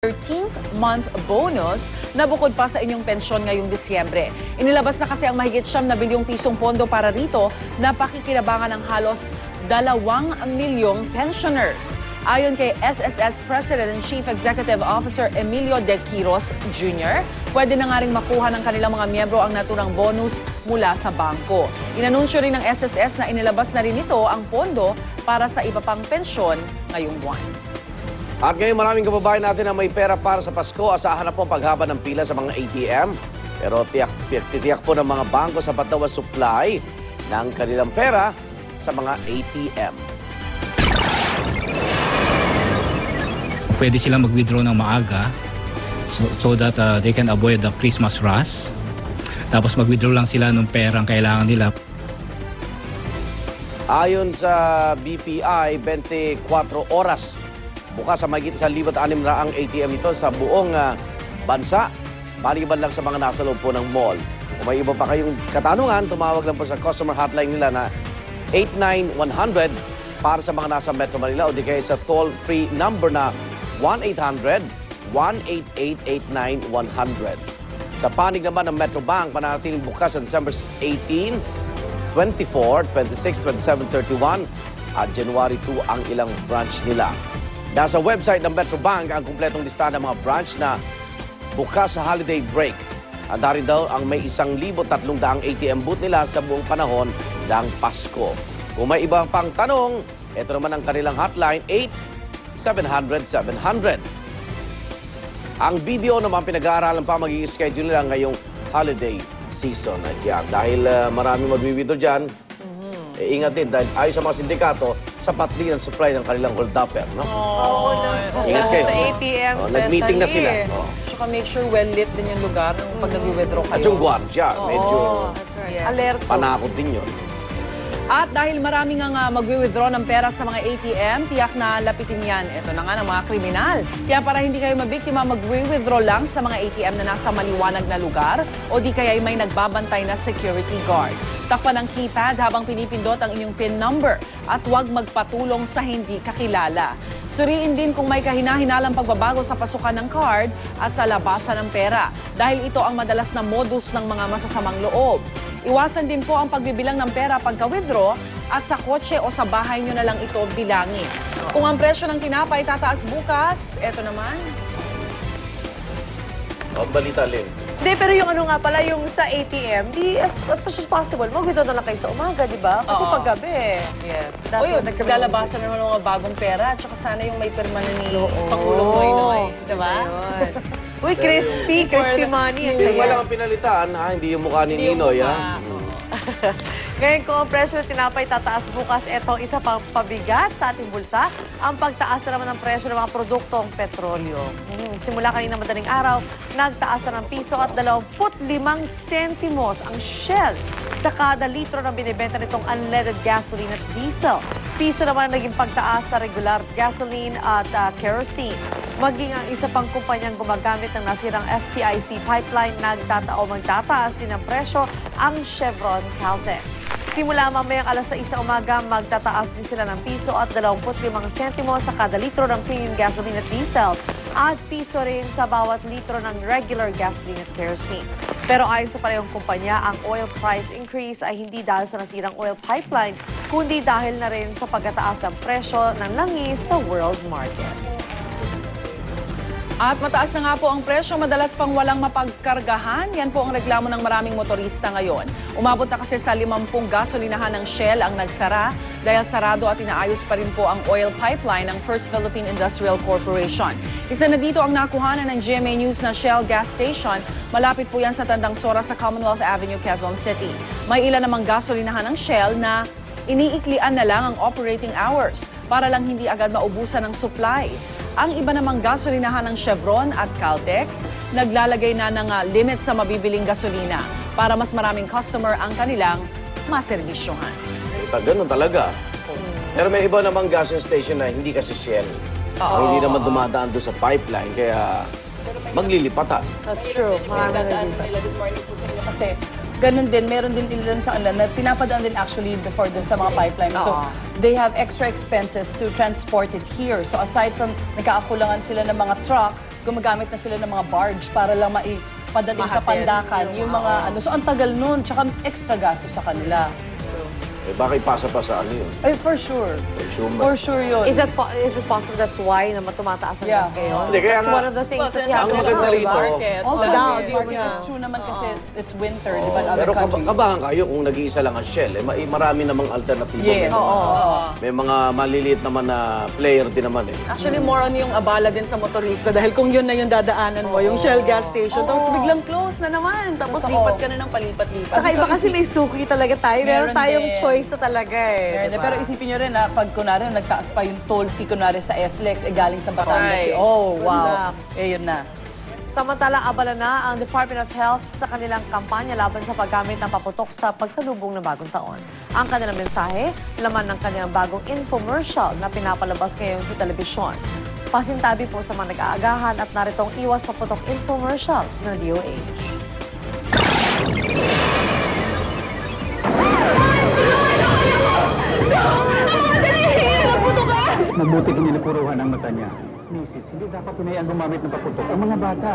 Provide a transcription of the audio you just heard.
13th month bonus na bukod pa sa inyong pensyon ngayong Disyembre. Inilabas na kasi ang mahigit 9 na bilyong pisong pondo para rito na pakikinabangan ng halos 2 milyong pensioners. Ayon kay SSS President and Chief Executive Officer Emilio De Quiros Jr., pwede na nga rin makuha ng kanilang mga miyembro ang naturang bonus mula sa bangko. Inanunsyo rin ng SSS na inilabas na rin ito ang pondo para sa iba pang pensyon ngayong buwan. At ngayon maraming kababayan natin na may pera para sa Pasko. Asahan na po ang paghaba ng pila sa mga ATM. Pero titiyak po ng mga bangko sa daw ang supply ng kanilang pera sa mga ATM. Pwede silang mag-withdraw ng maaga so that they can avoid the Christmas rush. Tapos mag-withdraw lang sila ng perang kailangan nila. Ayon sa BPI, 24 oras bukas sa mahigit 1,600 ATM ito sa buong bansa, maliban lang sa mga nasa loob po ng mall. Kung may iba pa kayong katanungan, tumawag lang po sa customer hotline nila na 89100 para sa mga nasa Metro Manila o di kaya sa toll-free number na 1-800-188-89-100. Sa panig naman ng Metro Bank, pananatiling bukas sa December 18, 24, 26, 27, 31 at January 2 ang ilang branch nila. Nasa website ng Metro Bank ang kumpletong listahan ng mga branch na bukas sa holiday break. Handa rin daw ang may 1,300 ATM booth nila sa buong panahon ng Pasko. Kung may iba pang tanong, ito naman ang kanilang hotline, 8-700-700. Ang video naman pinag-aaralan pa magiging schedule nila ngayong holiday season. At yan, dahil maraming mag-withdraw dyan, ingat din dahil ayon sa mga sindikato, sapat din ang supply ng kanilang hold-upper. No? Ingat kayo. Sa ATM nag-meeting na sila. Tsaka make sure well-lit din yung lugar pag nag-withdraw kayo. At yung guardia, medyo Alerto. panakot din yun. At dahil maraming nga mag-withdraw ng pera sa mga ATM, tiyak na lapitin yan. Ito na nga ng mga kriminal. Kaya para hindi kayo mabiktima, mag-withdraw lang sa mga ATM na nasa maliwanag na lugar o di kaya may nagbabantay na security guard. Takpan ang keypad habang pinipindot ang inyong PIN number at huwag magpatulong sa hindi kakilala. Suriin din kung may kahina-hinalang pagbabago sa pasukan ng card at sa labasan ng pera dahil ito ang madalas na modus ng mga masasamang loob. Iwasan din po ang pagbibilang ng pera pagka-withdraw at sa kotse o sa bahay nyo na lang ito bilangin. Kung ang presyo ng tinapay tataas bukas, eto naman. Ang balita, Lynn. Hindi, pero yung ano nga pala, yung sa ATM, as much as possible, mag-withdraw na lang kayo sa umaga, di ba? Kasi paggabi. Yes. That's Uy, what nagkakaroon lalabasan naman ng mga bagong pera. Tsaka sana yung may pirma na ni Pangulong Noynoy. Diba? Uy, crispy money. Ang Yung saya. walang pinalitan, hindi yung mukha ni Ninoy. Ngayon, kung ang presyo ng tinapay tataas bukas, ito isa pang pabigat sa ating bulsa, ang pagtaas na naman ng presyo ng mga produktong petrolyo. Simula kanina madaling araw, nagtaas na ng piso at 25 sentimos ang Shell sa kada litro ng binibenta nitong unleaded gasoline at diesel. Piso naman ang naging pagtaas sa regular gasoline at kerosene. Maging ang isa pang kumpanyang gumagamit ng nasirang FPIC pipeline, magtataas din ng presyo ang Chevron Caltex. Simula mamayang alas 6 sa umaga, magtataas din sila ng piso at 25 sentimos sa kada litro ng premium gasoline at diesel at piso rin sa bawat litro ng regular gasoline at kerosene. Pero ayon sa parehong kumpanya, ang oil price increase ay hindi dahil sa nasirang oil pipeline, kundi dahil na rin sa pagkataas ng presyo ng langis sa world market. At mataas na nga po ang presyo, madalas pang walang mapagkargahan. Yan po ang reklamo ng maraming motorista ngayon. Umabot na kasi sa 50 gasolinahan ng Shell ang nagsara dahil sarado at inaayos pa rin po ang oil pipeline ng First Philippine Industrial Corporation. Isa na dito ang nakuhanan ng GMA News na Shell gas station. Malapit po yan sa Tandang Sora sa Commonwealth Avenue, Quezon City. May ilan namang gasolinahan ng Shell na iniiklian na lang ang operating hours para lang hindi agad maubusan ng supply. Ang iba namang gasolinahan ng Chevron at Caltex, naglalagay na ng limit sa mabibiling gasolina para mas maraming customer ang kanilang maservisyohan. Ganun talaga. Pero may iba namang gas station na hindi kasi Shell. Hindi naman dumadaan doon sa pipeline, kaya maglilipatan. That's true. Marami na Good morning po sa inyo kasi ganun din, meron din ilan sa kanila na pinapadaan din actually before dun sa mga pipeline. So, they have extra expenses to transport it here. So, aside from nagkakakulangan sila ng mga truck, gumagamit na sila ng mga barge para lang maipadating sa Mahatid. pandakan yung mga ano. So, ang tagal nun, tsaka extra gastos sa kanila. Eh, baka ipasa pa sa ano yun? Ay, for sure. Consumer. For sure yun. Is it possible that's why na tumataas ang Yeah. gas ngayon? Hindi, kaya That's nga- one of the things Well, that you sinasabi have to ang look maganda at, rito, diba? market. Also, Down, market, yeah. it's true naman kasi it's winter, di ba, in other Pero countries. kabahan kayo kung nag-iisa lang ang Shell. Marami namang alternatibo. Yes. May mga maliliit naman na player din naman eh. Actually, more on yung abala din sa motorista dahil kung yun na yung dadaanan mo, yung Shell gas station, tapos biglang close na naman, tapos Totoo. lipat ka na ng palipat-lipat. Tsaka iba kasi may suki talaga tayo. Meron Meron tayong din. choice na talaga eh. Meron din. diba? Pero isipin nyo rin na pag kunwari nagtaas pa yung toll fee kunwari sa SLEX, galing sa Batangas. Right. Oh, Good wow. luck. Eh, yun na. Samantala, abala na ang Department of Health sa kanilang kampanya laban sa paggamit ng paputok sa pagsalubong ng bagong taon. Ang kanilang mensahe, laman ng kanilang bagong infomercial na pinapalabas ngayon sa telebisyon. Pasintabi po sa mga nag-aagahan at naritong iwas paputok infomercial ng DOH. Mabuti kinilupuruhan ang mata niya. Mrs., hindi dapat tunay ang gumamit ng paputok ang mga bata.